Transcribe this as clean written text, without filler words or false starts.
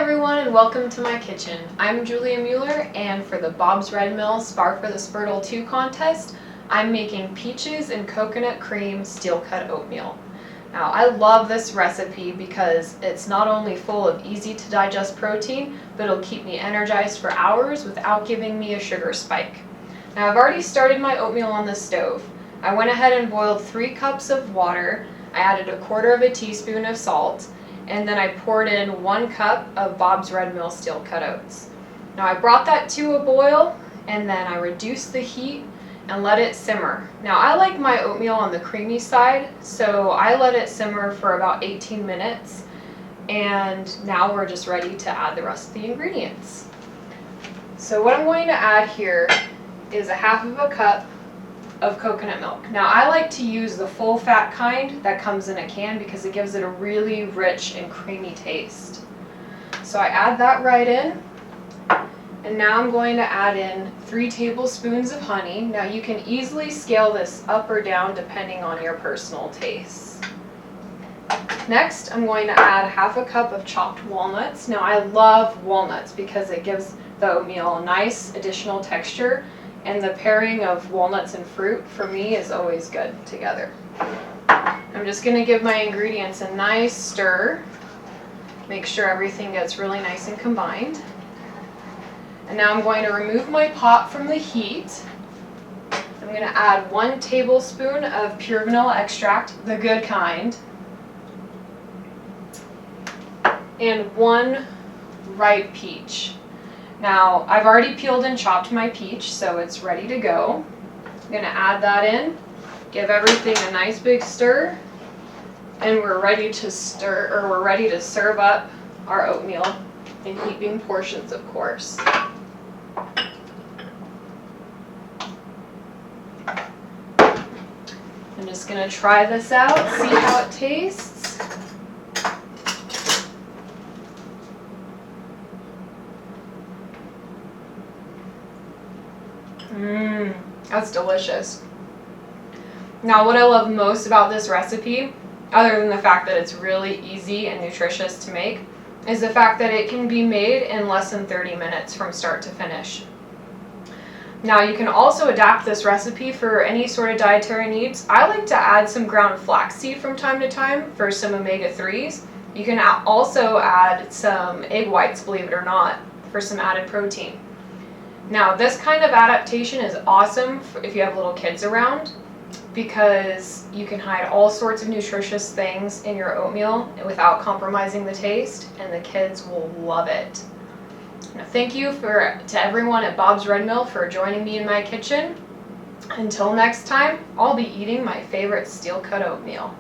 everyone, and welcome to my kitchen. I'm Julia Mueller, and for the Bob's Red Mill Spar for the Spurtle 2 contest, I'm making peaches and coconut cream steel cut oatmeal. Now, I love this recipe because it's not only full of easy to digest protein, but it'll keep me energized for hours without giving me a sugar spike. Now, I've already started my oatmeal on the stove. I went ahead and boiled 3 cups of water. I added 1/4 teaspoon of salt, and then I poured in 1 cup of Bob's Red Mill steel cut oats. Now I brought that to a boil, and then I reduced the heat and let it simmer. Now I like my oatmeal on the creamy side, so I let it simmer for about 18 minutes, and now we're just ready to add the rest of the ingredients. So what I'm going to add here is 1/2 cup of coconut milk. Now I like to use the full fat kind that comes in a can because it gives it a really rich and creamy taste. So I add that right in, and now I'm going to add in 3 tablespoons of honey. Now you can easily scale this up or down depending on your personal tastes. Next, I'm going to add 1/2 cup of chopped walnuts. Now I love walnuts because it gives the oatmeal a nice additional texture, and the pairing of walnuts and fruit for me is always good together. I'm just going to give my ingredients a nice stir. Make sure everything gets really nice and combined. And now I'm going to remove my pot from the heat. I'm going to add 1 tablespoon of pure vanilla extract, the good kind, and 1 ripe peach. Now, I've already peeled and chopped my peach, so it's ready to go. I'm going to add that in, give everything a nice big stir, and we're ready to serve up our oatmeal in heaping portions, of course. I'm just going to try this out, see how it tastes. That's delicious. Now, what I love most about this recipe, other than the fact that it's really easy and nutritious to make, is the fact that it can be made in less than 30 minutes from start to finish. Now, you can also adapt this recipe for any sort of dietary needs. I like to add some ground flaxseed from time to time for some omega-3s. You can also add some egg whites, believe it or not, for some added protein. Now, this kind of adaptation is awesome if you have little kids around, because you can hide all sorts of nutritious things in your oatmeal without compromising the taste, and the kids will love it. Now, thank you to everyone at Bob's Red Mill for joining me in my kitchen. Until next time, I'll be eating my favorite steel cut oatmeal.